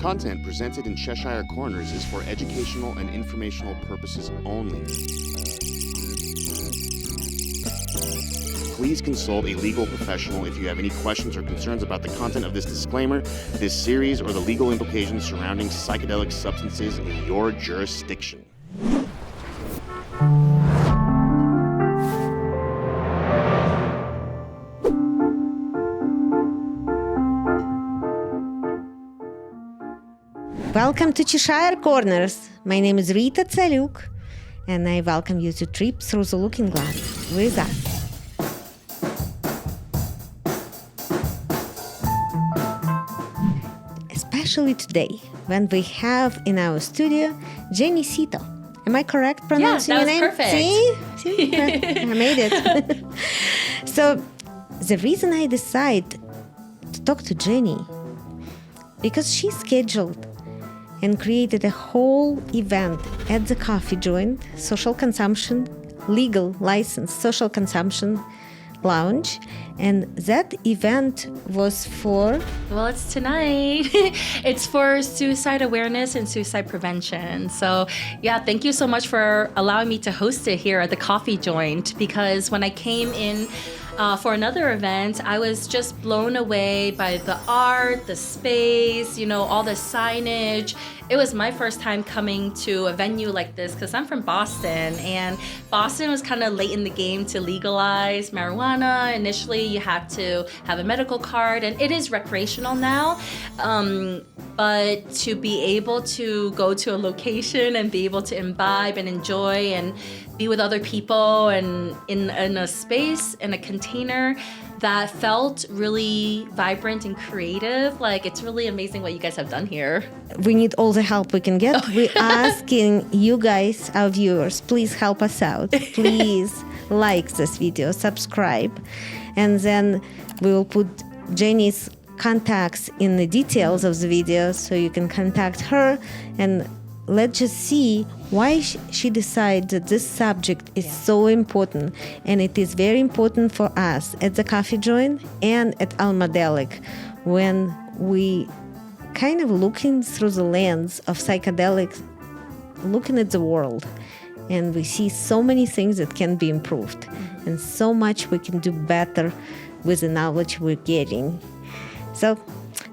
Content presented in Cheshire Corners is for educational and informational purposes only. Please consult a legal professional if you have any questions or concerns about the content of this disclaimer, this series, or the legal implications surrounding psychedelic substances in your jurisdiction. Welcome to Cheshire Corners. My name is Rita Tsalyuk, and I welcome you to trip through the looking glass with us. Especially today, when we have in our studio Jenney Sito. Am I correct pronouncing your name? Yeah, that was perfect. See? I made it. So, the reason I decided to talk to Jenney, because she scheduled and created a whole event at the coffee joint, social consumption, legal licensed social consumption lounge. And that event was for... Well, it's tonight. It's for suicide awareness and suicide prevention. So, yeah, thank you so much for allowing me to host it here at the coffee joint, because when I came in for another event, I was just blown away by the art, the space, all the signage. It was my first time coming to a venue like this because I'm from Boston, and Boston was kind of late in the game to legalize marijuana. Initially, you had to have a medical card, and it is recreational now. But to be able to go to a location and be able to imbibe and enjoy and be with other people and in a space, in a container that felt really vibrant and creative. Like, it's really amazing what you guys have done here. We need all the help we can get. We're asking you guys, our viewers, please help us out. Please like this video, subscribe, and then we will put Jenney's contacts in the details of the video so you can contact her, and let's just see why she decided that this subject is so important. And it is very important for us at the coffee joint and at Almadelic, when we kind of looking through the lens of psychedelics, looking at the world, and we see so many things that can be improved and so much we can do better with the knowledge we're getting. So,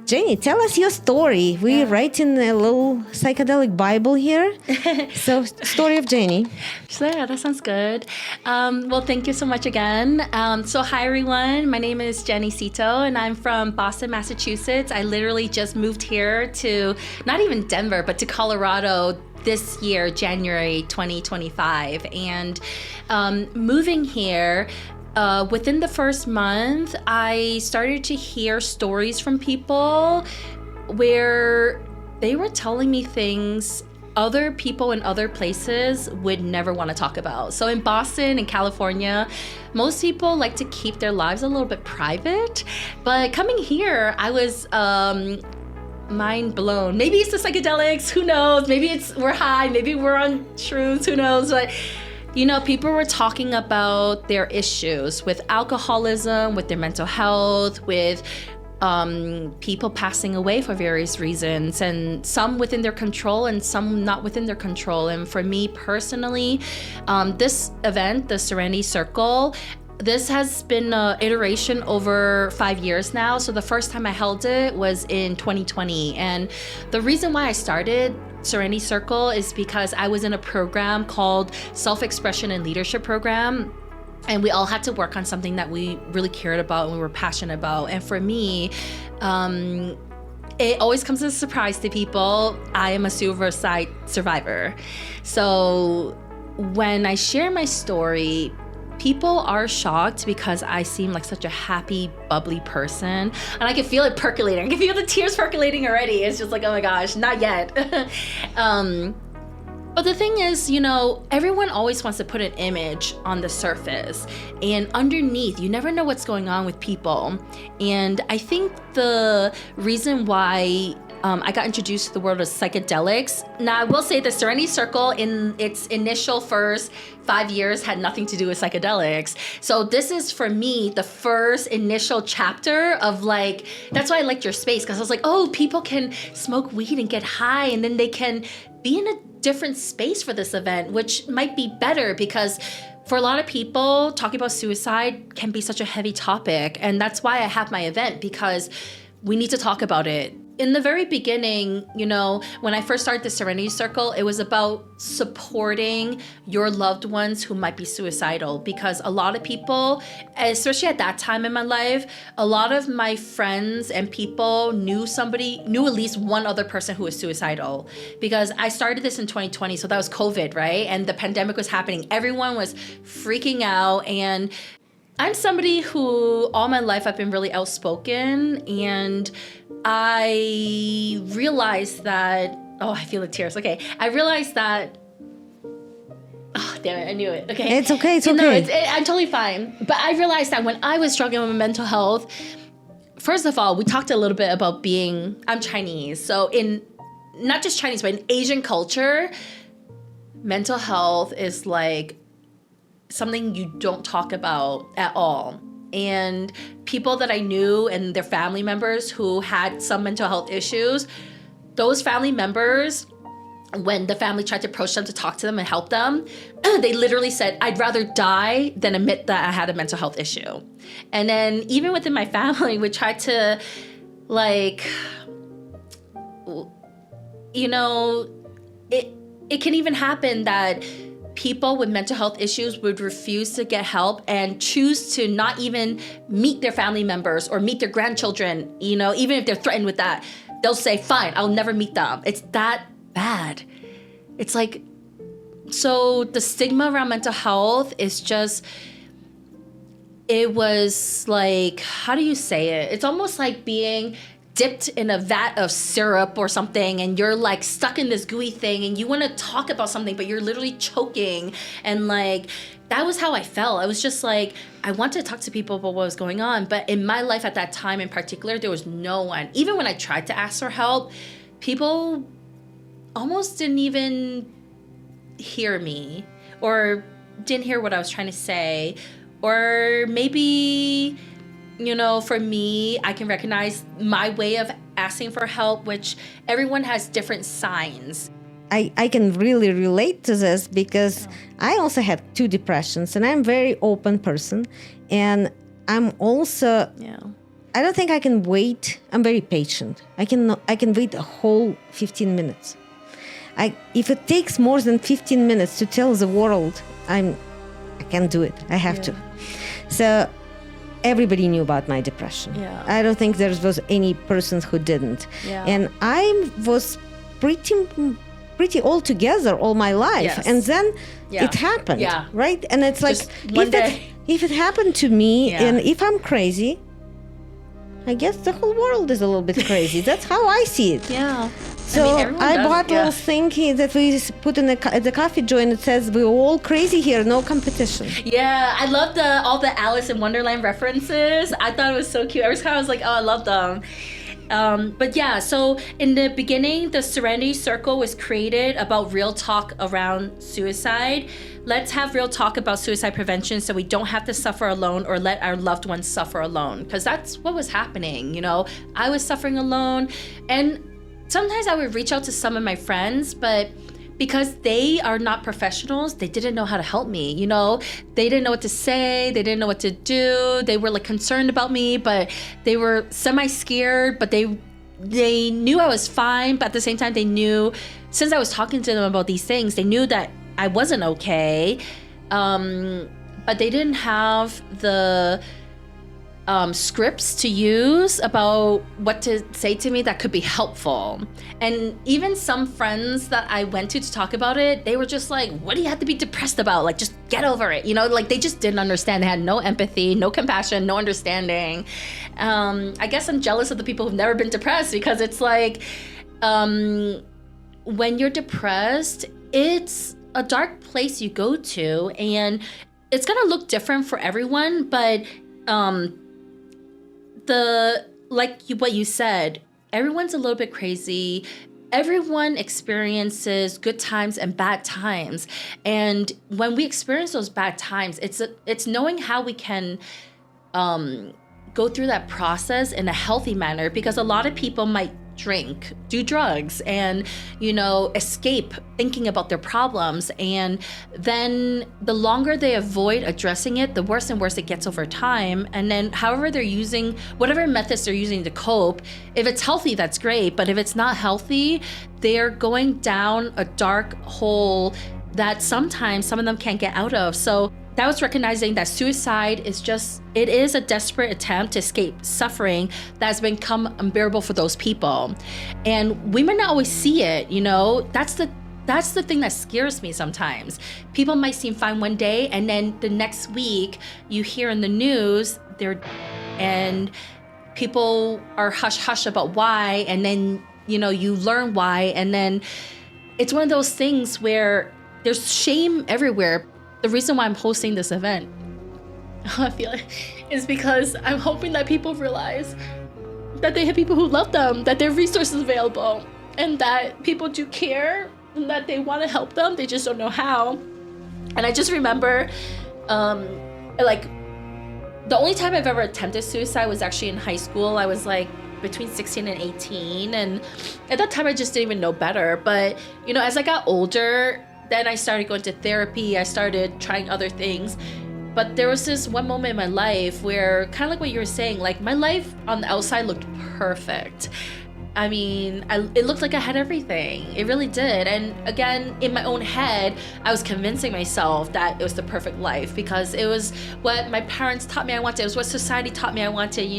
Jenney, tell us your story. We're writing a little psychedelic Bible here. So, Story of Jenney. Sure, that sounds good. Well, thank you so much again. So, hi, everyone. My name is Jenney Sito, and I'm from Boston, Massachusetts. I literally just moved here to, not even Denver, but to Colorado this year, January 2025. And moving here, within the first month, I started to hear stories from people where they were telling me things other people in other places would never want to talk about. So in Boston and California, most people like to keep their lives a little bit private. But coming here, I was mind blown. Maybe it's the psychedelics, who knows? Maybe we're high, maybe we're on shrooms, who knows? But people were talking about their issues with alcoholism, with their mental health, with people passing away for various reasons, and some within their control and some not within their control. And for me personally, this event, the Serenity Circle, this has been an iteration over 5 years now. So the first time I held it was in 2020. And the reason why I started Serenity Circle is because I was in a program called Self-Expression and Leadership Program. And we all had to work on something that we really cared about and we were passionate about. And for me, it always comes as a surprise to people. I am a suicide survivor. So when I share my story, people are shocked because I seem like such a happy, bubbly person. And I can feel it percolating. I can feel the tears percolating already. It's just like, oh my gosh, not yet. But the thing is, everyone always wants to put an image on the surface. And underneath, you never know what's going on with people. And I think the reason why I got introduced to the world of psychedelics. Now, I will say the Serenity Circle in its initial first 5 years had nothing to do with psychedelics. So this is, for me, the first initial chapter of like, that's why I liked your space, because I was like, oh, people can smoke weed and get high, and then they can be in a different space for this event, which might be better because for a lot of people, talking about suicide can be such a heavy topic. And that's why I have my event, because we need to talk about it. In the very beginning, you know, when I first started the Serenity Circle, it was about supporting your loved ones who might be suicidal, because a lot of people, especially at that time in my life, a lot of my friends and people knew at least one other person who was suicidal, because I started this in 2020. So that was COVID, right? And the pandemic was happening. Everyone was freaking out. And I'm somebody who all my life I've been really outspoken, and I realized that, oh, I feel the tears. Okay. I realized that, oh, damn it, I knew it. Okay. It's okay, it's No, okay. I'm totally fine. But I realized that when I was struggling with mental health, first of all, we talked a little bit about I'm Chinese. So in, not just Chinese, but in Asian culture, mental health is like something you don't talk about at all. And people that I knew and their family members who had some mental health issues, those family members, when the family tried to approach them to talk to them and help them, they literally said, I'd rather die than admit that I had a mental health issue. And then even within my family, we tried to, like, you know, it can even happen that people with mental health issues would refuse to get help and choose to not even meet their family members or meet their grandchildren, you know, even if they're threatened with that. They'll say, fine, I'll never meet them. It's that bad. It's like, so the stigma around mental health is just, it was like, how do you say it? It's almost like being dipped in a vat of syrup or something, and you're like stuck in this gooey thing, and you want to talk about something, but you're literally choking. And like, that was how I felt. I was just like, I wanted to talk to people about what was going on. But in my life at that time in particular, there was no one. Even when I tried to ask for help, people almost didn't even hear me, or didn't hear what I was trying to say. Or maybe, you know, for me, I can recognize my way of asking for help, which everyone has different signs. I can really relate to this because I also had 2 depressions, and I'm a very open person. And I'm also, I don't think I can wait. I'm very patient. I can wait a whole 15 minutes. If it takes more than 15 minutes to tell the world, I can't do it. I have to. So everybody knew about my depression. Yeah. I don't think there was any person who didn't. Yeah. And I was pretty all together all my life. Yes. And then it happened. Yeah. Right? And it's like, Just one day. if it happened to me, and if I'm crazy, I guess the whole world is a little bit crazy. That's how I see it. Yeah. So I bought a little thing. thing that we put in at the coffee joint. It says, we're all crazy here, no competition. Yeah, I love all the Alice in Wonderland references. I thought it was so cute. Every time I was like, oh, I love them. But yeah, so in the beginning, the Serenity Circle was created about real talk around suicide. Let's have real talk about suicide prevention so we don't have to suffer alone or let our loved ones suffer alone. Because that's what was happening, you know. I was suffering alone. And sometimes I would reach out to some of my friends, but because they are not professionals, they didn't know how to help me, you know? They didn't know what to say, they didn't know what to do, they were like concerned about me, but they were semi-scared, but they knew I was fine, but at the same time they knew, since I was talking to them about these things, they knew that I wasn't okay, but they didn't have the scripts to use about what to say to me that could be helpful. And even some friends that I went to talk about it, they were just like, what do you have to be depressed about? Like, just get over it. You know, like they just didn't understand. They had no empathy, no compassion, no understanding. I guess I'm jealous of the people who've never been depressed, because it's like, when you're depressed, it's a dark place you go to, and it's gonna look different for everyone, but what you said, everyone's a little bit crazy. Everyone experiences good times and bad times. And when we experience those bad times, it's knowing how we can go through that process in a healthy manner, because a lot of people might drink, do drugs, and, escape thinking about their problems. And then the longer they avoid addressing it, the worse and worse it gets over time. And then however they're using, whatever methods they're using to cope, if it's healthy, that's great. But if it's not healthy, they're going down a dark hole that sometimes some of them can't get out of. So that was recognizing that suicide it is a desperate attempt to escape suffering that's become unbearable for those people. And we might not always see it, that's the thing that scares me sometimes. People might seem fine one day, and then the next week you hear in the news and people are hush about why, and then, you learn why, and then it's one of those things where there's shame everywhere. The reason why I'm hosting this event, I feel like, is because I'm hoping that people realize that they have people who love them, that there are resources available, and that people do care, and that they want to help them. They just don't know how. And I just remember, the only time I've ever attempted suicide was actually in high school. I was between 16 and 18, and at that time I just didn't even know better. But as I got older, then I started going to therapy. I started trying other things. But there was this one moment in my life where, kind of like what you were saying, my life on the outside looked perfect. I mean, it looked like I had everything. It really did. And again, in my own head, I was convincing myself that it was the perfect life, because it was what my parents taught me I wanted. It was what society taught me I wanted.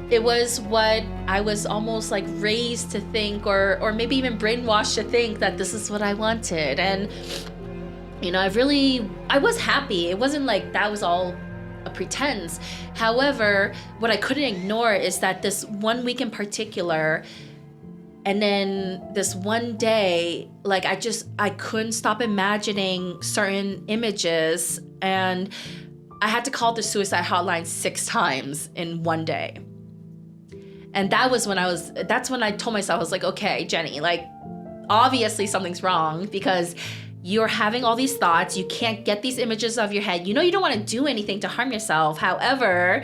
It was what I was almost raised to think, or maybe even brainwashed to think that this is what I wanted. And, I was happy. It wasn't like that was all a pretense. However, what I couldn't ignore is that this one week in particular, and then this one day, I couldn't stop imagining certain images, and I had to call the suicide hotline 6 times in one day. And that's when I told myself, I was like, okay, Jenney, obviously something's wrong, because you're having all these thoughts. You can't get these images out of your head. You don't want to do anything to harm yourself. However,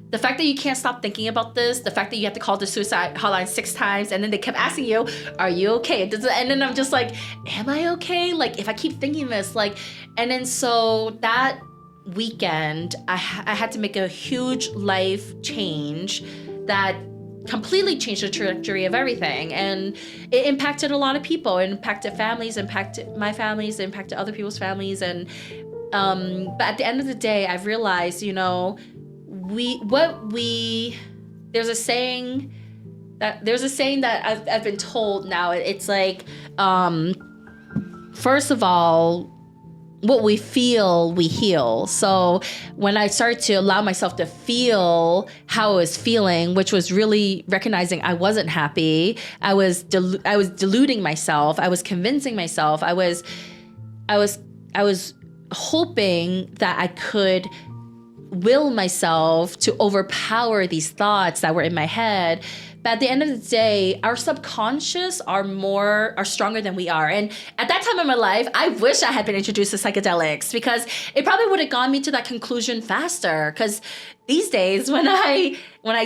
the fact that you can't stop thinking about this, the fact that you have to call the suicide hotline 6 times, and then they kept asking you, are you okay? And then I'm just like, am I okay? If I keep thinking this, and then so that weekend, I had to make a huge life change that completely changed the trajectory of everything. And it impacted a lot of people. It impacted families, impacted my families, impacted other people's families. And but at the end of the day, I've realized, there's a saying that I've been told now. It's first of all, what we feel, we heal. So when I started to allow myself to feel how I was feeling, which was really recognizing I wasn't happy, I was deluding myself, I was convincing myself, I was hoping that I could will myself to overpower these thoughts that were in my head. But at the end of the day, our subconscious are stronger than we are. And at that time in my life, I wish I had been introduced to psychedelics, because it probably would have gotten me to that conclusion faster. Because these days, when I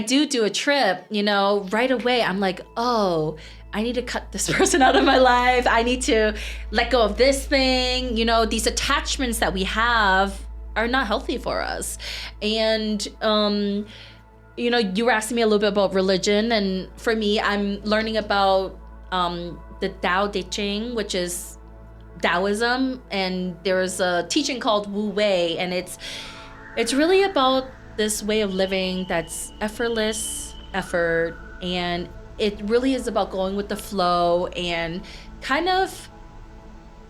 do a trip, right away, I'm like, oh, I need to cut this person out of my life. I need to let go of this thing. These attachments that we have are not healthy for us. And, you were asking me a little bit about religion, and for me, I'm learning about the Tao Te Ching, which is Taoism, and there's a teaching called Wu Wei, and it's really about this way of living that's effortless effort, and it really is about going with the flow and kind of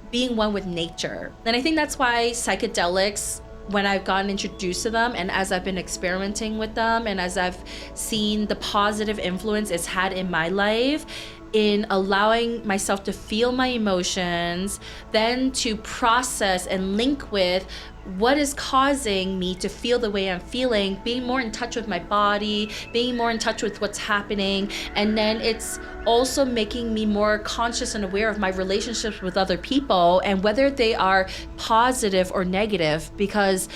being one with nature. And I think that's why psychedelics, when I've gotten introduced to them, and as I've been experimenting with them, and as I've seen the positive influence it's had in my life, in allowing myself to feel my emotions, then to process and link with what is causing me to feel the way I'm feeling, being more in touch with my body, being more in touch with what's happening. And then it's also making me more conscious and aware of my relationships with other people and whether they are positive or negative. Because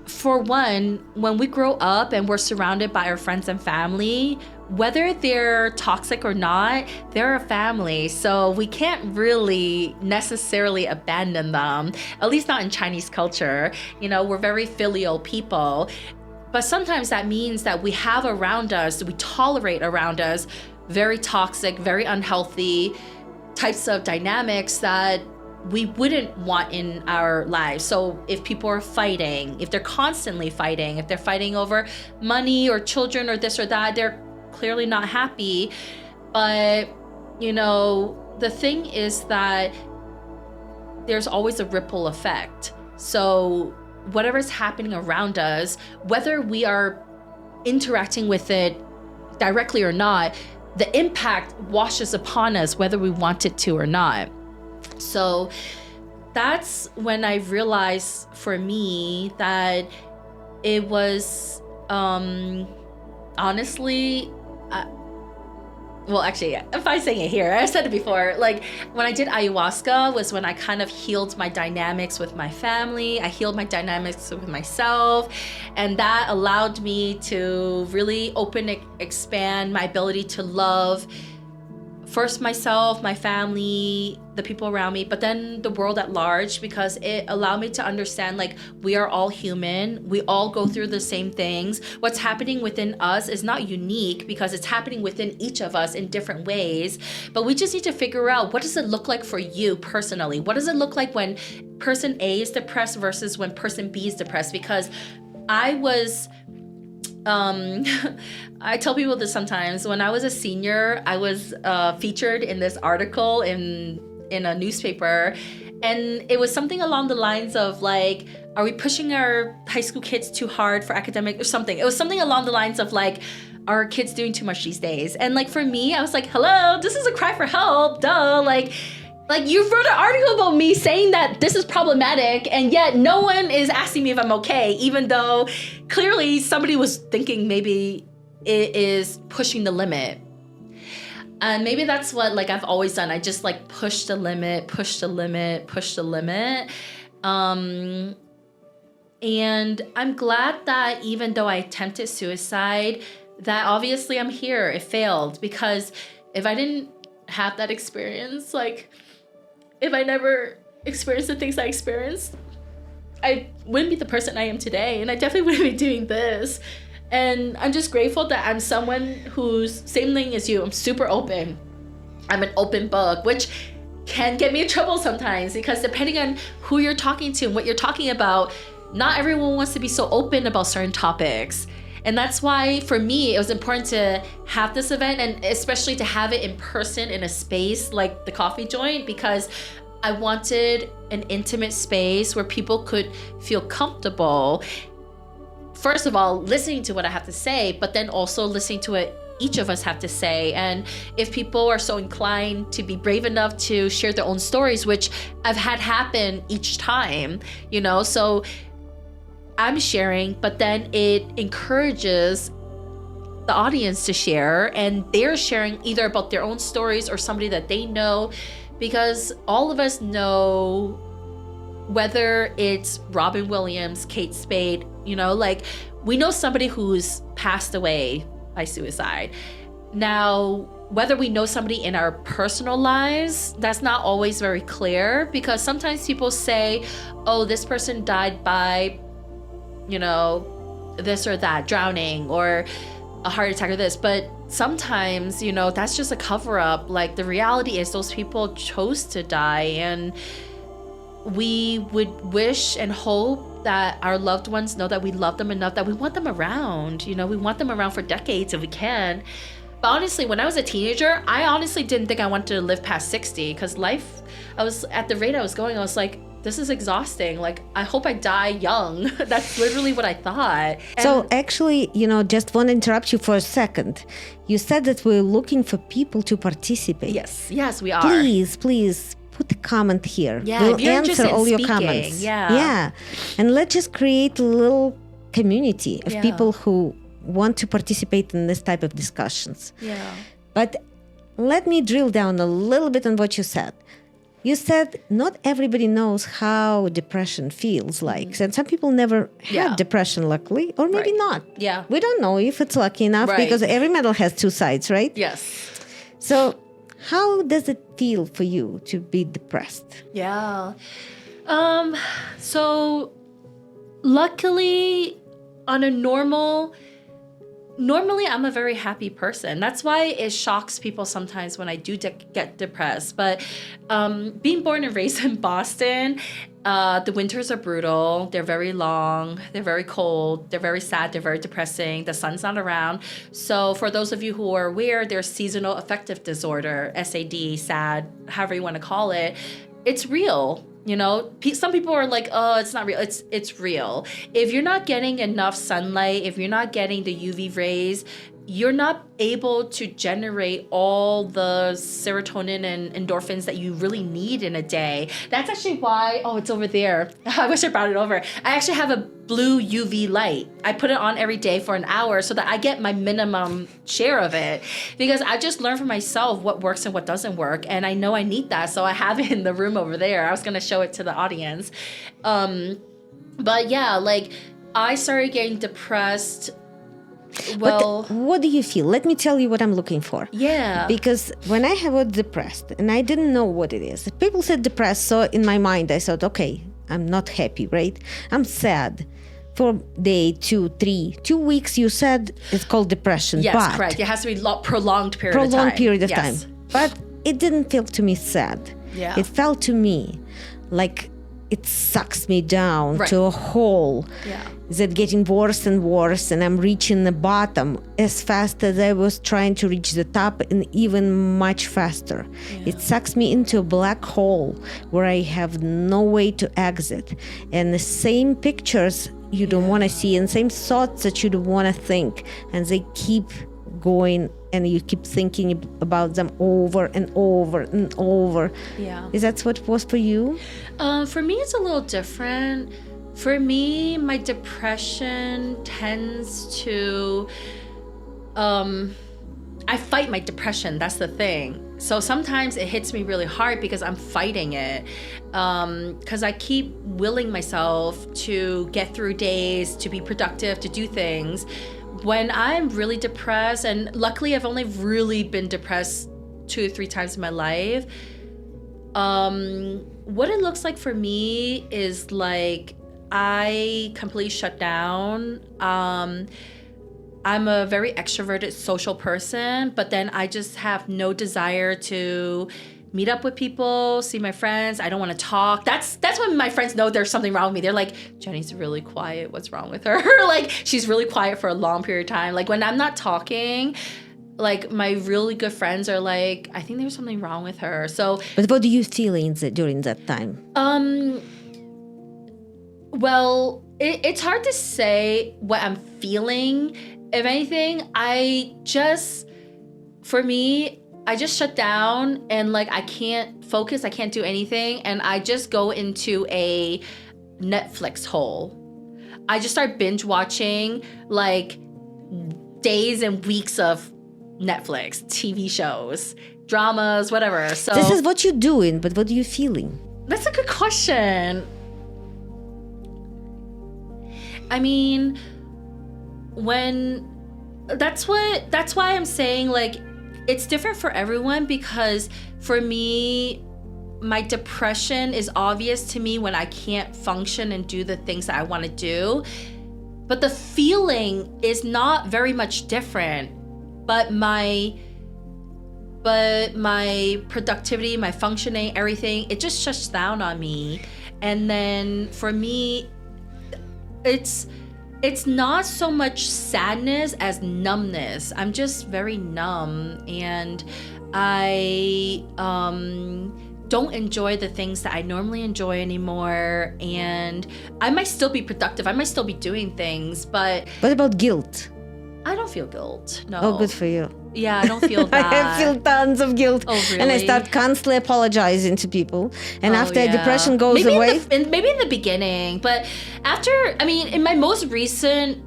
for one, when we grow up and we're surrounded by our friends and family, whether they're toxic or not, they're a family. So we can't really necessarily abandon them, at least not in Chinese culture. You know, we're very filial people. But sometimes that means that we have around us, we tolerate around us very toxic, very unhealthy types of dynamics that we wouldn't want in our lives. So if people are fighting, if they're constantly fighting, if they're fighting over money or children or this or that, they're clearly not happy. But, you know, the thing is that there's always a ripple effect. So whatever's happening around us, whether we are interacting with it directly or not, the impact washes upon us whether we want it to or not. So that's when I realized for me that it was honestly, well, actually, if I'm saying it here, I said it before, like when I did ayahuasca was when I kind of healed my dynamics with my family. I healed my dynamics with myself. And that allowed me to really expand my ability to love first myself, my family, the people around me, but then the world at large, because it allowed me to understand, like, we are all human. We all go through the same things. What's happening within us is not unique because it's happening within each of us in different ways. But we just need to figure out, what does it look like for you personally? What does it look like when person A is depressed versus when person B is depressed? Because I was... I tell people this sometimes. When I was a senior, I was featured in this article in a newspaper, and it was something along the lines of like, are we pushing our high school kids too hard for academic or something? It was something along the lines of like, are kids doing too much these days? And like for me, I was like, hello, this is a cry for help, duh. Like you wrote an article about me saying that this is problematic, and yet no one is asking me if I'm okay, even though clearly somebody was thinking maybe it is pushing the limit. And maybe that's what like I've always done. I just like push the limit. And I'm glad that even though I attempted suicide, that obviously I'm here. It failed, because if I didn't have that experience, like if I never experienced the things I experienced, I wouldn't be the person I am today, and I definitely wouldn't be doing this. And I'm just grateful that I'm someone who's same thing as you. I'm super open. I'm an open book, which can get me in trouble sometimes, because depending on who you're talking to and what you're talking about, not everyone wants to be so open about certain topics. And that's why for me, it was important to have this event, and especially to have it in person in a space like the coffee joint, because I wanted an intimate space where people could feel comfortable. First of all, listening to what I have to say, but then also listening to what each of us have to say. And if people are so inclined to be brave enough to share their own stories, which I've had happen each time, you know, so I'm sharing, but then it encourages the audience to share, and they're sharing either about their own stories or somebody that they know, because all of us know, whether it's Robin Williams, Kate Spade, you know, like we know somebody who's passed away by suicide. Now, whether we know somebody in our personal lives, that's not always very clear, because sometimes people say, oh, this person died by, you know, this or that, drowning or a heart attack or this. But sometimes, you know, that's just a cover up. Like the reality is those people chose to die, and we would wish and hope that our loved ones know that we love them enough, that we want them around. You know, we want them around for decades if we can. But honestly, when I was a teenager, I honestly didn't think I wanted to live past 60, because life, I was at the rate I was going, I was like, this is exhausting. Like, I hope I die young. That's literally what I thought. So actually, just want to interrupt you for a second. You said that we're looking for people to participate. Yes, we are. Please put a comment here. Yeah, we'll if you're answer all your speaking, comments. yeah. And let's just create a little community of people who want to participate in this type of discussions. Yeah. But let me drill down a little bit on what you said. You said not everybody knows how depression feels like. And some people never had depression, luckily, or maybe not. Yeah. We don't know if it's lucky enough because every medal has two sides, right? Yes. So how does it feel for you to be depressed? Yeah. So luckily, on a normally I'm a very happy person. That's why it shocks people sometimes when I do get depressed. But being born and raised in Boston, the winters are brutal. They're very long. They're very cold. They're very sad. They're very depressing. The sun's not around. So for those of you who are aware, there's seasonal affective disorder, SAD, SAD, however you want to call it. It's real. Some people are like, oh, it's not real. It's real. If you're not getting enough sunlight, if you're not getting the UV rays, you're not able to generate all the serotonin and endorphins that you really need in a day. That's actually why, it's over there. I wish I brought it over. I actually have a blue UV light. I put it on every day for an hour so that I get my minimum share of it, because I just learned for myself what works and what doesn't work. And I know I need that. So I have it in the room over there. I was going to show it to the audience. But yeah, like I started getting depressed. Well, what do you feel? Let me tell you what I'm looking for. Yeah. Because when I was depressed and I didn't know what it is, people said depressed. So in my mind, I thought, okay, I'm not happy, right? I'm sad for day 2, 3, 2 weeks. You said it's called depression. Yes, but correct. It has to be prolonged period of time. Time. But it didn't feel to me sad. Yeah. It felt to me like it sucks me down to a hole. Yeah. That getting worse and worse, and I'm reaching the bottom as fast as I was trying to reach the top, and even much faster. Yeah. It sucks me into a black hole where I have no way to exit. And the same pictures you don't want to see, and same thoughts that you don't want to think, and they keep going, and you keep thinking about them over and over and over. Yeah. Is that what it was for you? For me, it's a little different. For me, my depression tends to, I fight my depression. That's the thing. So sometimes it hits me really hard because I'm fighting it. Because I keep willing myself to get through days, to be productive, to do things. When I'm really depressed, and luckily I've only really been depressed 2 or 3 times in my life. What it looks like for me is like, I completely shut down. I'm a very extroverted social person, but then I just have no desire to meet up with people, see my friends. I don't want to talk. That's when my friends know there's something wrong with me. They're like, Jenny's really quiet. What's wrong with her? Like, she's really quiet for a long period of time. Like, when I'm not talking, like, my really good friends are like, I think there's something wrong with her. So, but what do you feel during that time? Well, it's hard to say what I'm feeling. If anything, I just shut down, and like I can't focus, I can't do anything, and I just go into a Netflix hole. I just start binge watching like days and weeks of Netflix, TV shows, dramas, whatever. So this is what you're doing, but what are you feeling? That's a good question. I mean, that's why I'm saying, like, it's different for everyone, because for me, my depression is obvious to me when I can't function and do the things that I want to do. But the feeling is not very much different. But my productivity, my functioning, everything, it just shuts down on me. And then for me, it's not so much sadness as numbness. I'm just very numb, and I don't enjoy the things that I normally enjoy anymore, and I might still be productive, I might still be doing things, but What about guilt? I don't feel guilt. No. Oh, good for you. Yeah, I don't feel that. I feel tons of guilt. Oh, really? And I start constantly apologizing to people. And after yeah. depression goes away... Maybe in the beginning, but after, I mean, in my most recent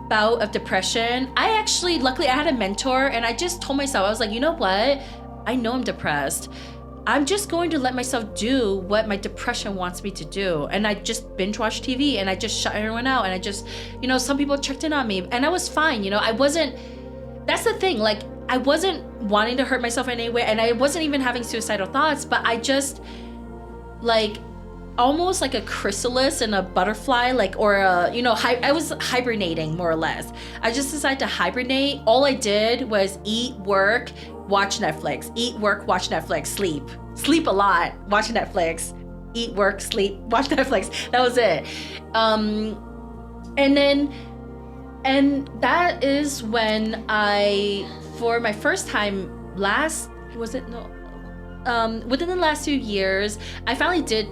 bout of depression, luckily I had a mentor, and I just told myself, I was like, you know what? I know I'm depressed. I'm just going to let myself do what my depression wants me to do. And I just binge watched TV, and I just shut everyone out. And I just, some people checked in on me, and I was fine. That's the thing. Like, I wasn't wanting to hurt myself in any way, and I wasn't even having suicidal thoughts, but I just, like, almost like a chrysalis and a butterfly, like, or I was hibernating more or less. I just decided to hibernate. All I did was eat, work, watch Netflix, eat, work, watch Netflix, sleep a lot, watch Netflix, eat, work, sleep, watch Netflix. That was it. And that is when for my first time within the last few years, I finally did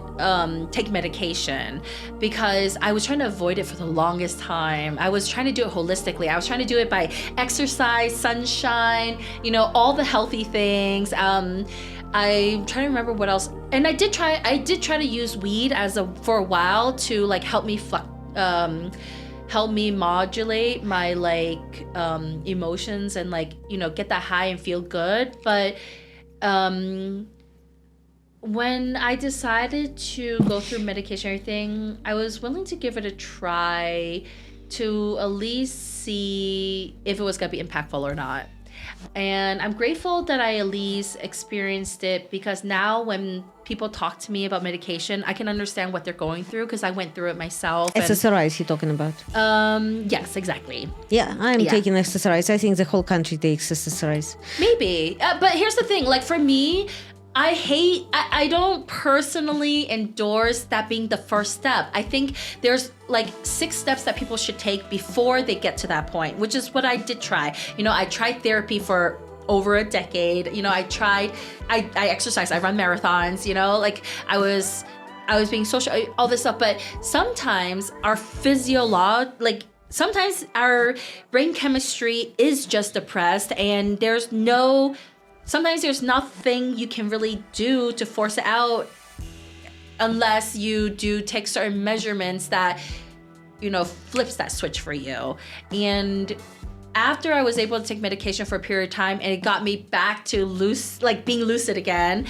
take medication, because I was trying to avoid it for the longest time. I was trying to do it holistically. I was trying to do it by exercise, sunshine, all the healthy things. I'm trying to remember what else. And I did try to use weed for a while to like help me modulate my like emotions and like get that high and feel good. But when I decided to go through medication and everything, I was willing to give it a try to at least see if it was going to be impactful or not. And I'm grateful that I at least experienced it, because now when people talk to me about medication, I can understand what they're going through, because I went through it myself. SSRIs you're talking about? Yes, exactly. Yeah, I'm taking SSRIs. I think the whole country takes SSRIs. Maybe. But here's the thing. Like, for me, I don't personally endorse that being the first step. I think there's like 6 steps that people should take before they get to that point, which is what I did try. I tried therapy for over a decade. I exercise, I run marathons, like I was being social, all this stuff. But sometimes sometimes our brain chemistry is just depressed, and sometimes there's nothing you can really do to force it out, unless you do take certain measurements that, flips that switch for you. And after I was able to take medication for a period of time, and it got me back to being lucid again,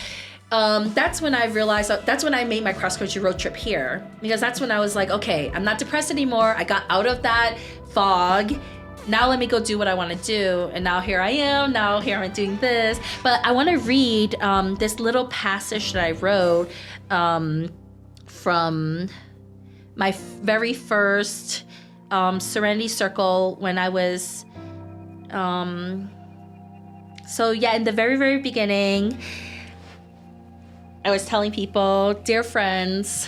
that's when I realized, that's when I made my cross-country road trip here. Because that's when I was like, okay, I'm not depressed anymore. I got out of that fog. Now let me go do what I want to do. And now here I am. Now here I'm doing this. But I want to read this little passage that I wrote from my very first Serenity circle when I was... in the very, very beginning, I was telling people, dear friends...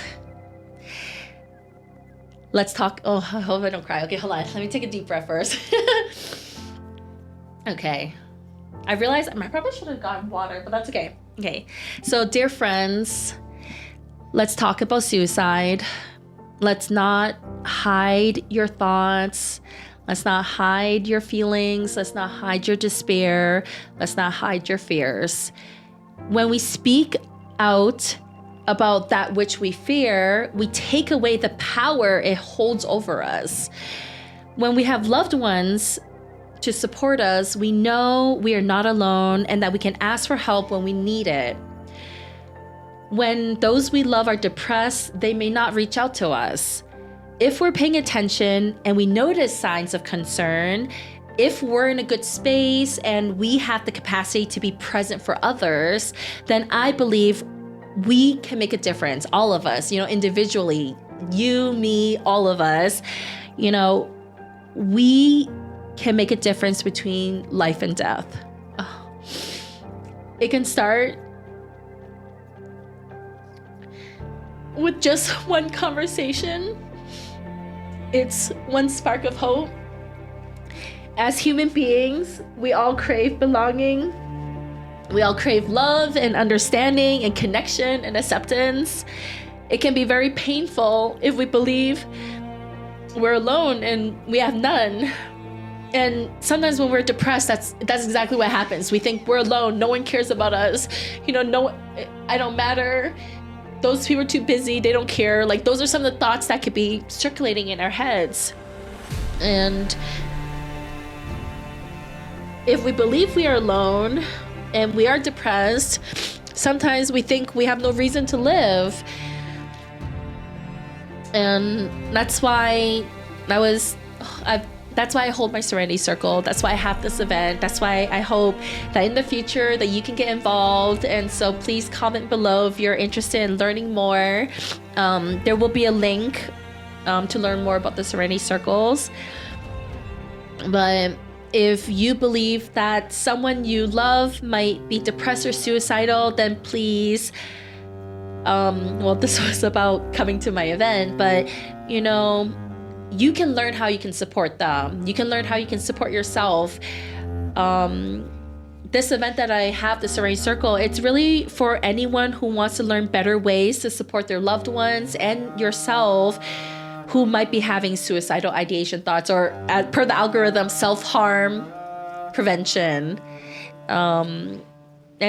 Let's talk. Oh, I hope I don't cry. Okay, hold on. Let me take a deep breath first. Okay. I realized I probably should have gotten water, but that's okay. Okay. So, dear friends, let's talk about suicide. Let's not hide your thoughts. Let's not hide your feelings. Let's not hide your despair. Let's not hide your fears. When we speak out about that which we fear, we take away the power it holds over us. When we have loved ones to support us, we know we are not alone and that we can ask for help when we need it. When those we love are depressed, they may not reach out to us. If we're paying attention and we notice signs of concern, if we're in a good space and we have the capacity to be present for others, then I believe we can make a difference, all of us, individually, you, me, all of us, we can make a difference between life and death. Oh. It can start with just one conversation. It's one spark of hope. As human beings, we all crave belonging. We all crave love and understanding and connection and acceptance. It can be very painful if we believe we're alone and we have none. And sometimes when we're depressed, that's exactly what happens. We think we're alone. No one cares about us. I don't matter. Those people are too busy. They don't care. Like, those are some of the thoughts that could be circulating in our heads. And if we believe we are alone and we are depressed, sometimes we think we have no reason to live. And that's why I hold my Serenity Circle. That's why I have this event. That's why I hope that in the future that you can get involved. And so please comment below if you're interested in learning more. There will be a link to learn more about the Serenity Circles. But if you believe that someone you love might be depressed or suicidal, then please, this was about coming to my event, but you can learn how you can support them. You can learn how you can support yourself. This event that I have, the Serenity Circle, it's really for anyone who wants to learn better ways to support their loved ones and yourself who might be having suicidal ideation thoughts, or per the algorithm, self-harm prevention. And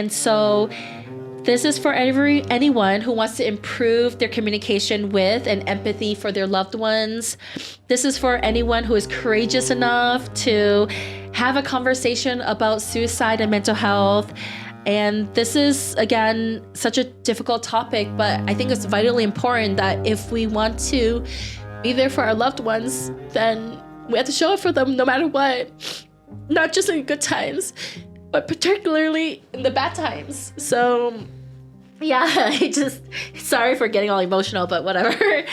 so this is for anyone who wants to improve their communication with and empathy for their loved ones. This is for anyone who is courageous enough to have a conversation about suicide and mental health. And this is, again, such a difficult topic, but I think it's vitally important that if we want to be there for our loved ones, then we have to show up for them no matter what. Not just in good times, but particularly in the bad times. So yeah, sorry for getting all emotional, but whatever.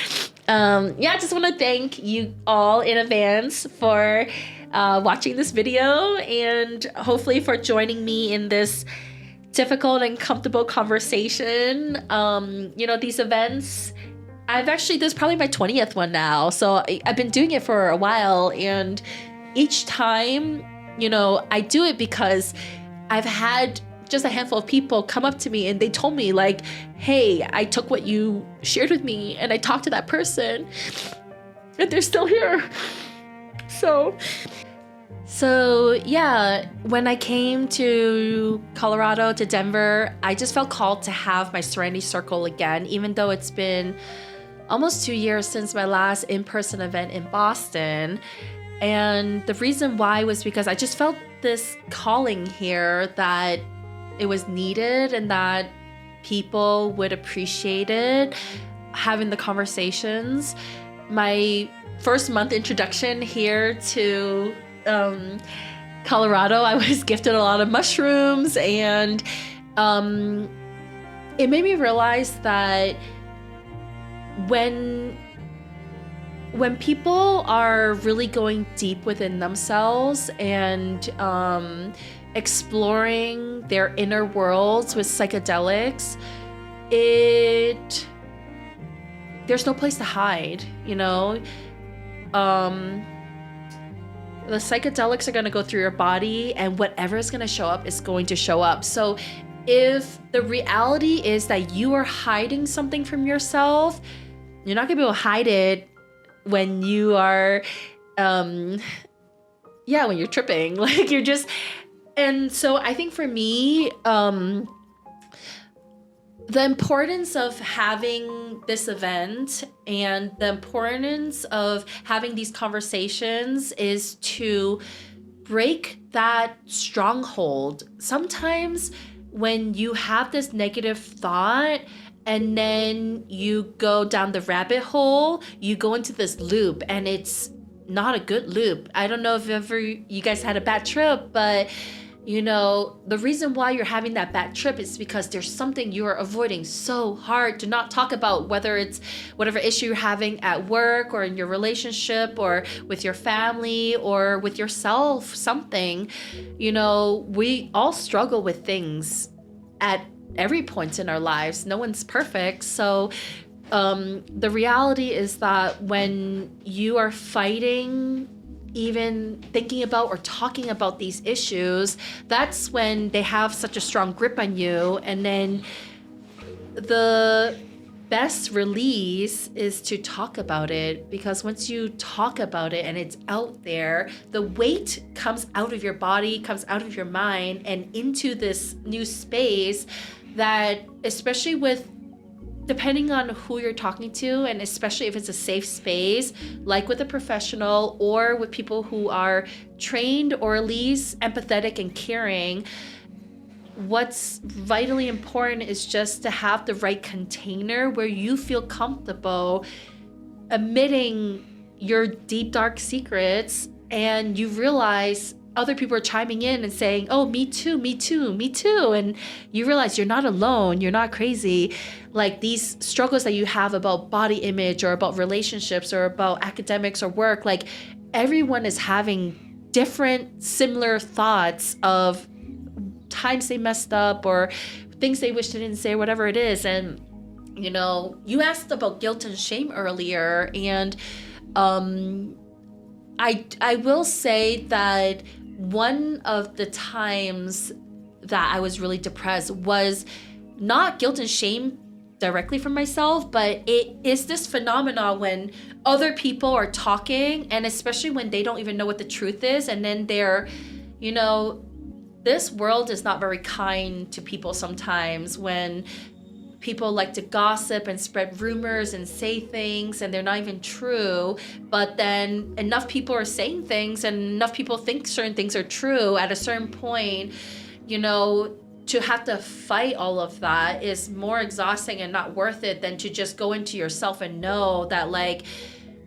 I just want to thank you all in advance for watching this video, and hopefully for joining me in this difficult and comfortable conversation. These events, this is probably my 20th one now. So I've been doing it for a while, and each time, I do it because I've had just a handful of people come up to me and they told me, like, hey, I took what you shared with me and I talked to that person and they're still here. So yeah, when I came to Colorado, to Denver, I just felt called to have my Serenity Circle again, even though it's been almost 2 years since my last in-person event in Boston. And the reason why was because I just felt this calling here that it was needed and that people would appreciate it, having the conversations. My first month introduction here to Colorado, I was gifted a lot of mushrooms, and it made me realize that when people are really going deep within themselves and exploring their inner worlds with psychedelics, there's no place to hide, the psychedelics are going to go through your body, and whatever is going to show up is going to show up. So if the reality is that you are hiding something from yourself, you're not going to be able to hide it when you are, when you're tripping, like you're just. And so I think for me, the importance of having this event and the importance of having these conversations is to break that stronghold. Sometimes when you have this negative thought and then you go down the rabbit hole, you go into this loop, and it's not a good loop. I don't know if ever you guys had a bad trip, but the reason why you're having that bad trip is because there's something you are avoiding so hard to not talk about, whether it's whatever issue you're having at work or in your relationship or with your family or with yourself, something. We all struggle with things at every point in our lives. No one's perfect. So the reality is that when you are fighting even thinking about or talking about these issues, that's when they have such a strong grip on you. And then the best release is to talk about it, because once you talk about it and it's out there, the weight comes out of your body, comes out of your mind, and into this new space that, especially with, depending on who you're talking to, and especially if it's a safe space, like with a professional or with people who are trained or at least empathetic and caring, what's vitally important is just to have the right container where you feel comfortable admitting your deep, dark secrets, and you realize other people are chiming in and saying, oh, me too, me too, me too. And you realize you're not alone, you're not crazy. Like these struggles that you have about body image or about relationships or about academics or work, like everyone is having different similar thoughts of times they messed up or things they wish they didn't say, whatever it is. And, you know, you asked about guilt and shame earlier. And I will say that one of the times that I was really depressed was not guilt and shame directly from myself, but it is this phenomenon when other people are talking, and especially when they don't even know what the truth is, and then they're, you know, this world is not very kind to people sometimes when people like to gossip and spread rumors and say things and they're not even true. But then enough people are saying things and enough people think certain things are true at a certain point, you know, to have to fight all of that is more exhausting and not worth it than to just go into yourself and know that, like,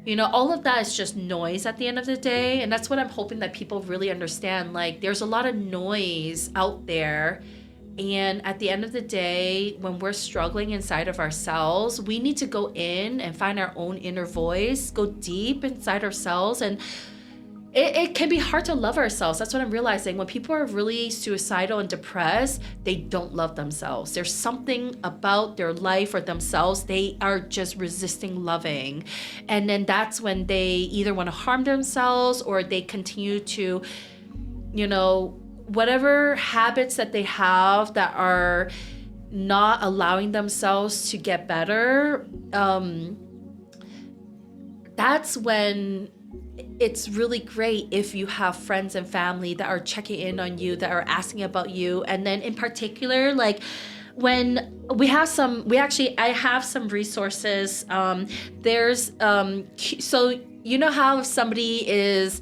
you know, all of that is just noise at the end of the day. And that's what I'm hoping that people really understand. Like, there's a lot of noise out there. And at the end of the day, when we're struggling inside of ourselves, we need to go in and find our own inner voice, go deep inside ourselves. And it can be hard to love ourselves. That's what I'm realizing. When people are really suicidal and depressed, they don't love themselves. There's something about their life or themselves they are just resisting loving. And then that's when they either want to harm themselves or they continue to, you know, whatever habits that they have that are not allowing themselves to get better. That's when it's really great if you have friends and family that are checking in on you, that are asking about you. And then in particular, like when I have some resources. There's, so you know how if somebody is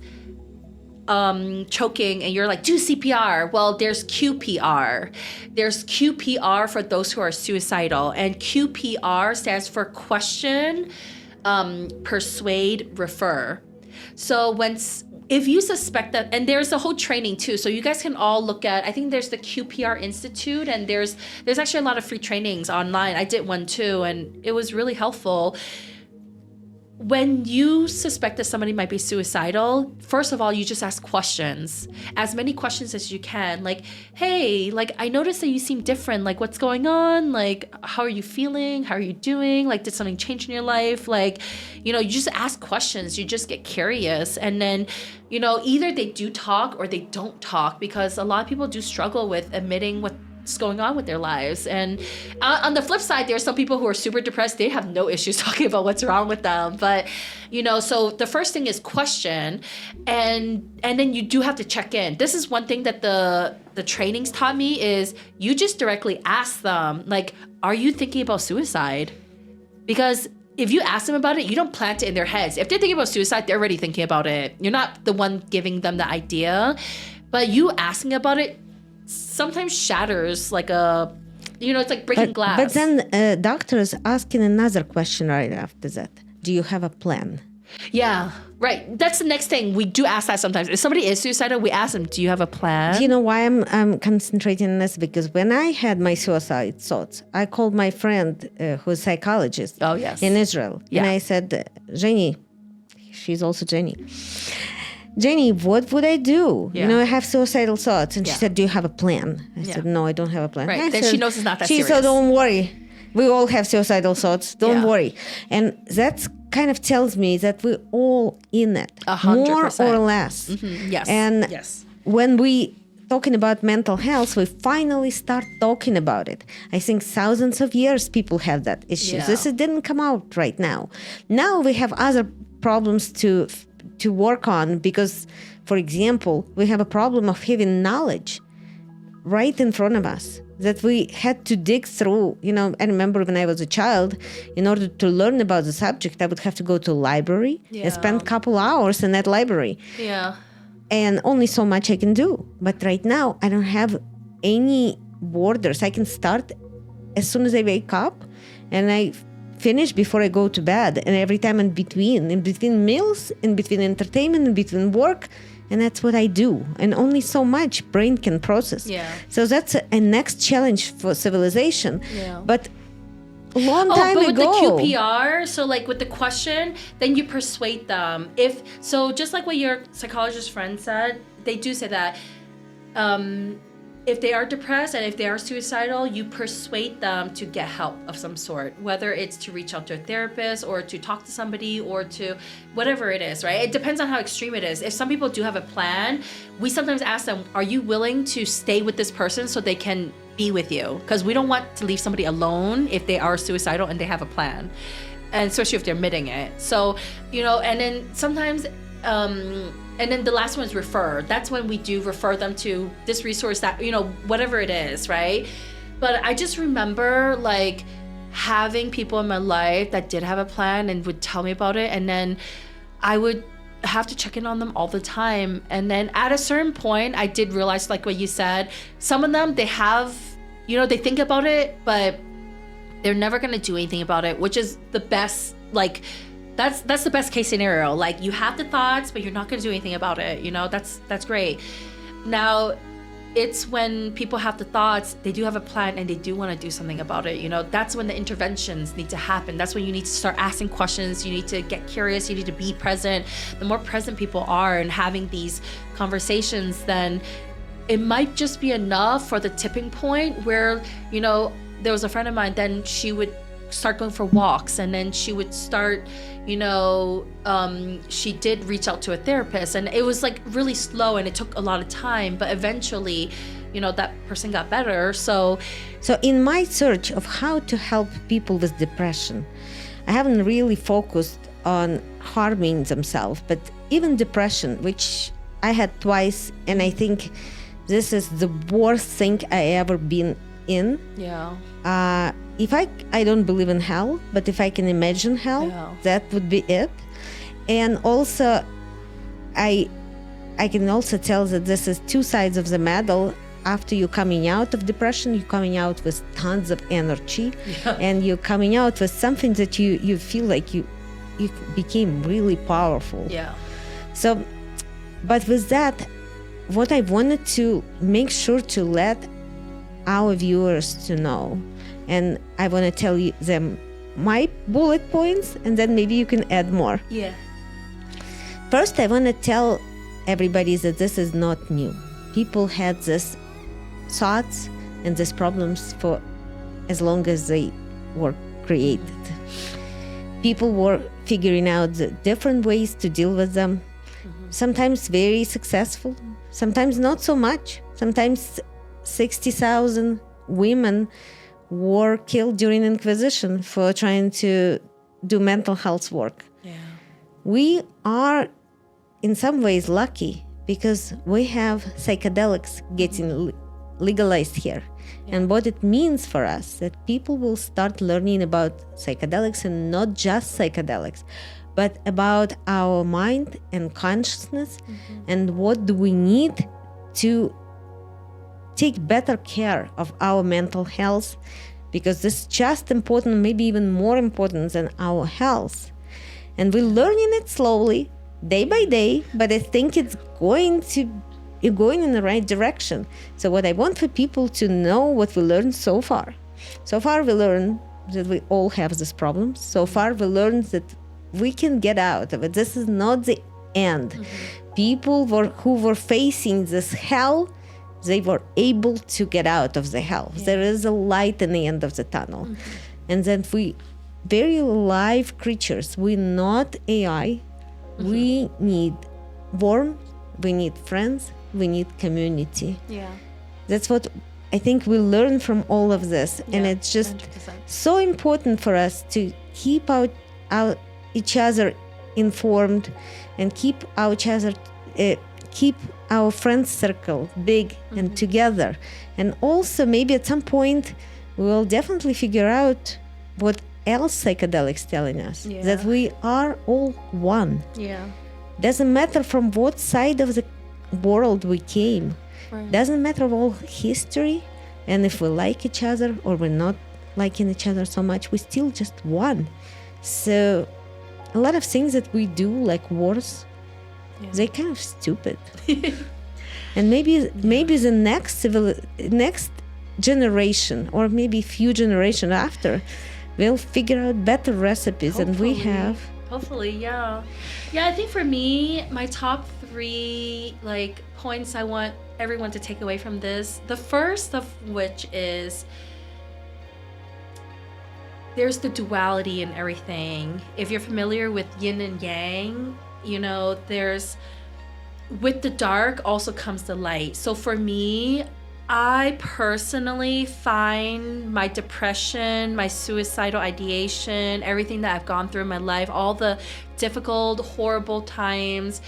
choking and you're like, do CPR. Well, there's QPR. There's QPR for those who are suicidal. And QPR stands for question, persuade, refer. So if you suspect that, and there's a whole training too, so you guys can all look at, I think there's the QPR Institute, and there's actually a lot of free trainings online. I did one too, and it was really helpful. When you suspect that somebody might be suicidal, first of all, you just ask questions, as many questions as you can. Like, hey, like, I noticed that you seem different. Like, what's going on? Like, how are you feeling? How are you doing? Like, did something change in your life? Like, you know, you just ask questions. You just get curious. And then, you know, either they do talk or they don't talk, because a lot of people do struggle with admitting what's going on with their lives. And on the flip side, there are some people who are super depressed. They have no issues talking about what's wrong with them. But, you know, so the first thing is question, and then you do have to check in. This is one thing that the trainings taught me, is you just directly ask them, like, are you thinking about suicide? Because if you ask them about it, you don't plant it in their heads. If they're thinking about suicide, they're already thinking about it. You're not the one giving them the idea. But you asking about it sometimes shatters, like a, you know, it's like breaking glass. But then doctors asking another question right after that. Do you have a plan? Yeah, right. That's the next thing. We do ask that sometimes. If somebody is suicidal, we ask them, do you have a plan? Do you know why I'm concentrating on this? Because when I had my suicide thoughts, I called my friend who's a psychologist in Israel. Yeah. And I said, Jenny, she's also Jenny, what would I do? Yeah. You know, I have suicidal thoughts. And she Yeah. said, do you have a plan? I said, no, I don't have a plan. Right. I Then said, she knows it's not that she serious. said, don't worry. We all have suicidal thoughts. Don't Yeah. worry. And that's kind of tells me that we're all in it, 100%. more or less. Yes. And yes. when we talking about mental health, we finally start talking about it. I think thousands of years people have that issue. Yeah. This didn't come out right now. Now we have other problems to work on because, for example, we have a problem of having knowledge right in front of us that we had to dig through. I remember when I was a child, in order to learn about the subject, I would have to go to a library and spend a couple hours in that library. Yeah. And only so much I can do. But right now, I don't have any borders. I can start as soon as I wake up, and I finish before I go to bed. And every time in between meals, in between entertainment, in between work, and that's what I do. And only so much brain can process. Yeah. So that's a next challenge for civilization. Yeah. But a long time but ago. with the QPR, so like with the question, then you persuade them. Just like what your psychologist friend said, they do say that if they are depressed and if they are suicidal, you persuade them to get help of some sort, whether it's to reach out to a therapist or to talk to somebody or to whatever it is, right? It depends on how extreme it is. If some people do have a plan, we sometimes ask them, are you willing to stay with this person so they can be with you? Because we don't want to leave somebody alone if they are suicidal and they have a plan, and especially if they're admitting it. So, and then sometimes and then the last one is refer. That's when we do refer them to this resource that, whatever it is, right? But I just remember like having people in my life that did have a plan and would tell me about it. And then I would have to check in on them all the time. And then at a certain point, I did realize, like what you said, some of them, they have, they think about it, but they're never going to do anything about it, which is the best, like, that's the best case scenario. Like, you have the thoughts, but you're not going to do anything about it. That's great. Now, it's when people have the thoughts, they do have a plan, and they do want to do something about it. That's when the interventions need to happen. That's when you need to start asking questions. You need to get curious. You need to be present. The more present people are and having these conversations, then it might just be enough for the tipping point where, there was a friend of mine, then she would start going for walks, and then she would start, she did reach out to a therapist, and it was like really slow and it took a lot of time, but eventually, that person got better. So in my search of how to help people with depression, I haven't really focused on harming themselves, but even depression, which I had twice, and I think this is the worst thing I ever been in. Yeah. If I don't believe in hell, but if I can imagine hell, that would be it. And also, I can also tell that this is two sides of the medal. After you're coming out of depression, you're coming out with tons of energy, and you're coming out with something that you feel like you became really powerful. Yeah. So, but with that, what I wanted to make sure to let our viewers to know, and I want to tell you them my bullet points, and then maybe you can add more. Yeah. First, I want to tell everybody that this is not new. People had these thoughts and these problems for as long as they were created. People were figuring out the different ways to deal with them. Sometimes very successful, sometimes not so much. Sometimes 60,000 women were killed during Inquisition for trying to do mental health work. Yeah. We are in some ways lucky because we have psychedelics getting legalized here. Yeah. And what it means for us, that people will start learning about psychedelics, and not just psychedelics, but about our mind and consciousness, and what do we need to take better care of our mental health, because this is just important, maybe even more important than our health. And we're learning it slowly, day by day, but I think it's going in the right direction. So what I want for people to know, what we learned so far. So far we learned that we all have these problems. So far we learned that we can get out of it. This is not the end. People who were facing this hell, they were able to get out of the hell. There is a light in the end of the tunnel. And then we very live creatures. We're not AI. We need warmth, we need friends, we need community. Yeah. That's what I think we learn from all of this. And it's just 100%. so important for us to keep each other informed and keep our friends circle big and together. And also maybe at some point we'll definitely figure out what else psychedelics telling us, that we are all one. Yeah. Doesn't matter from what side of the world we came. Right. Doesn't matter of all history, and if we like each other or we're not liking each other so much, we're still just one. So a lot of things that we do, like wars, they're kind of stupid. And maybe the next generation, or maybe few generations after, will figure out better recipes than we have. Hopefully, yeah. Yeah, I think for me, my top 3 like points I want everyone to take away from this, the first of which is there's the duality in everything. If you're familiar with yin and yang, you know, there's, with the dark also comes the light. So for me, I personally find my depression, my suicidal ideation, everything that I've gone through in my life, all the difficult, horrible times,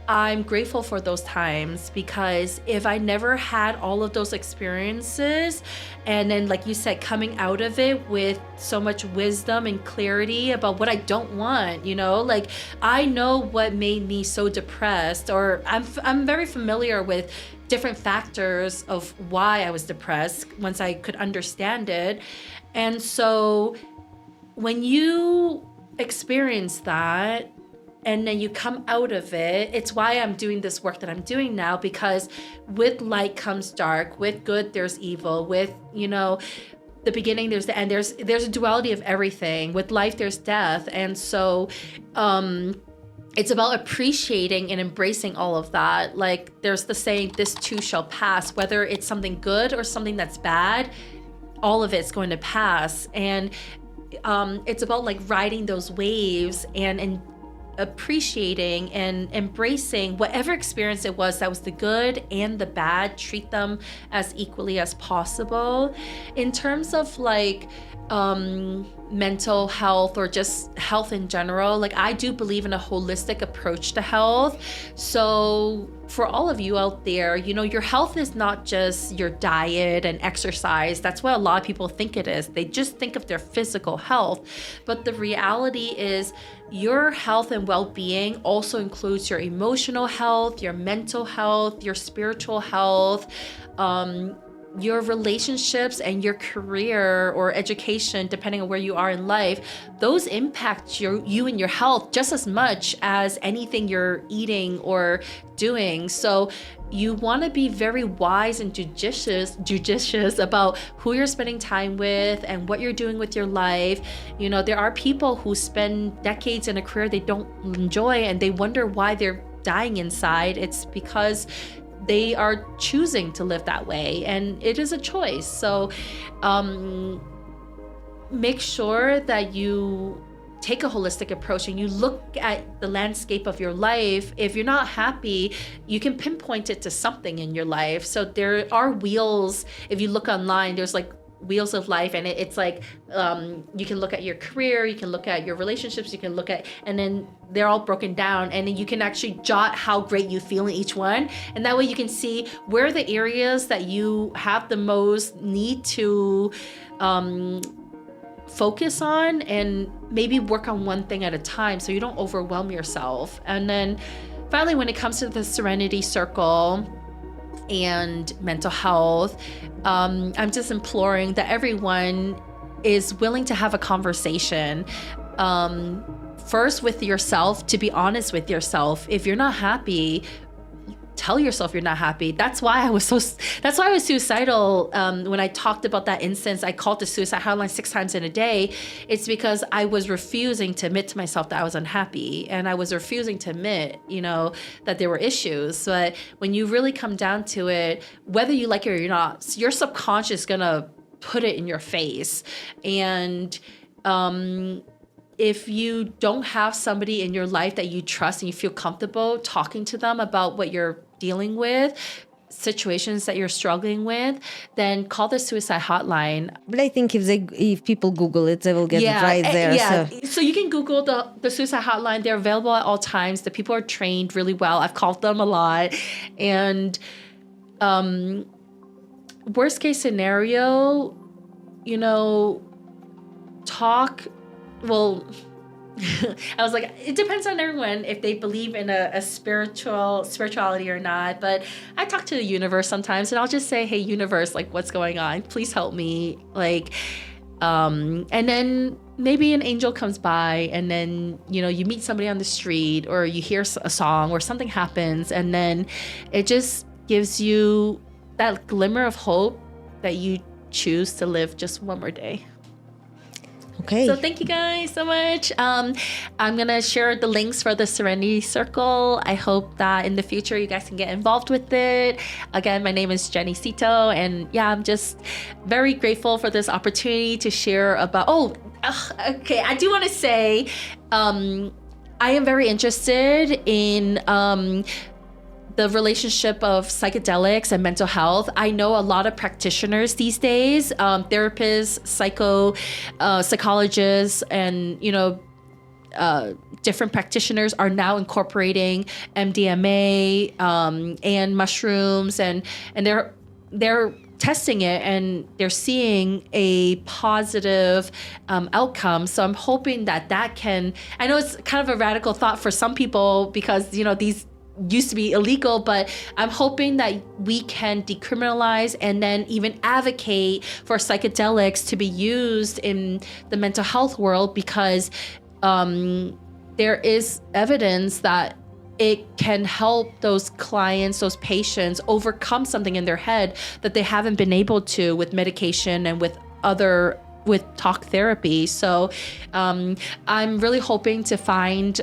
I'm grateful for those times, because if I never had all of those experiences, and then, like you said, coming out of it with so much wisdom and clarity about what I don't want, you know, like I know what made me so depressed, or I'm very familiar with different factors of why I was depressed once I could understand it. And so when you experience that, and then you come out of it, it's why I'm doing this work that I'm doing now, because with light comes dark, with good there's evil, with, you know, the beginning there's the end, there's a duality of everything. With life there's death. And so it's about appreciating and embracing all of that. Like there's the saying, this too shall pass, whether it's something good or something that's bad, all of it's going to pass. And it's about like riding those waves and appreciating and embracing whatever experience it was, that was the good and the bad, treat them as equally as possible. In terms of like mental health or just health in general, like I do believe in a holistic approach to health. So for all of you out there, you know, your health is not just your diet and exercise. That's what a lot of people think it is. They just think of their physical health. But the reality is your health and well-being also includes your emotional health, your mental health, your spiritual health, your relationships and your career or education, depending on where you are in life. Those impact you and your health just as much as anything you're eating or doing. So you want to be very wise and judicious about who you're spending time with and what you're doing with your life. You know, there are people who spend decades in a career they don't enjoy and they wonder why they're dying inside. It's because they are choosing to live that way, and it is a choice. So make sure that you take a holistic approach and you look at the landscape of your life. If you're not happy, you can pinpoint it to something in your life. So there are wheels. If you look online, there's like wheels of life, and it's like you can look at your career, you can look at your relationships, you can look at, and then they're all broken down, and then you can actually jot how great you feel in each one, and that way you can see where are the areas that you have the most need to focus on, and maybe work on one thing at a time so you don't overwhelm yourself. And then finally, when it comes to the Serenity Circle and mental health, I'm just imploring that everyone is willing to have a conversation, first with yourself, to be honest with yourself. If you're not happy, tell yourself you're not happy. That's why I was suicidal. When I talked about that instance, I called the suicide hotline 6 times in a day. It's because I was refusing to admit to myself that I was unhappy, and I was refusing to admit, you know, that there were issues. But when you really come down to it, whether you like it or you're not, your subconscious is gonna put it in your face. And if you don't have somebody in your life that you trust and you feel comfortable talking to them about what you're dealing with, situations that you're struggling with, then call the suicide hotline. But I think if people Google it, they will get it right there. Yeah. So you can Google the suicide hotline. They're available at all times. The people are trained really well. I've called them a lot. And worst case scenario, talk. Well, I was like, it depends on everyone if they believe in a spirituality or not. But I talk to the universe sometimes, and I'll just say, hey, universe, like, what's going on? Please help me. Like, and then maybe an angel comes by, and then, you meet somebody on the street, or you hear a song, or something happens, and then it just gives you that glimmer of hope that you choose to live just one more day. Okay. So thank you guys so much. I'm going to share the links for the Serenity Circle. I hope that in the future you guys can get involved with it. Again, my name is Jenney Cito, and I'm just very grateful for this opportunity to share about, okay. I do want to say, I am very interested in, the relationship of psychedelics and mental health. I know a lot of practitioners these days, therapists, psychologists, and different practitioners are now incorporating MDMA and mushrooms, and they're testing it, and they're seeing a positive outcome. So I'm hoping that can. I know it's kind of a radical thought for some people because these used to be illegal, but I'm hoping that we can decriminalize and then even advocate for psychedelics to be used in the mental health world, because there is evidence that it can help those clients, those patients, overcome something in their head that they haven't been able to with medication and with talk therapy. So I'm really hoping to find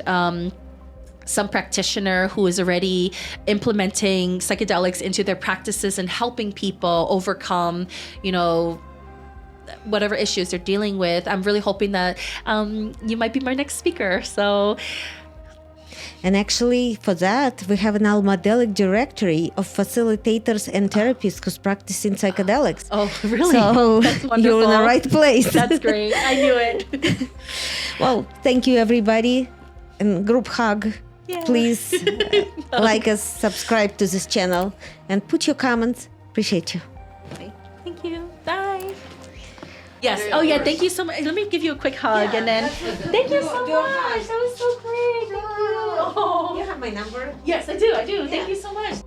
some practitioner who is already implementing psychedelics into their practices and helping people overcome, whatever issues they're dealing with. I'm really hoping that you might be my next speaker. So, and actually for that, we have an Almadelic directory of facilitators and therapists who's practicing psychedelics. Oh, really? So that's wonderful. You're in the right place. That's great. I knew it. Well, thank you, everybody. And group hug. Yeah. Please like us, subscribe to this channel, and put your comments. Appreciate you. Thank you. Bye. Yes. Oh, yeah. Thank you so much. Let me give you a quick hug, and then thank you so much. That was so great. Thank you. You have my number? Yes, I do. Thank you so much.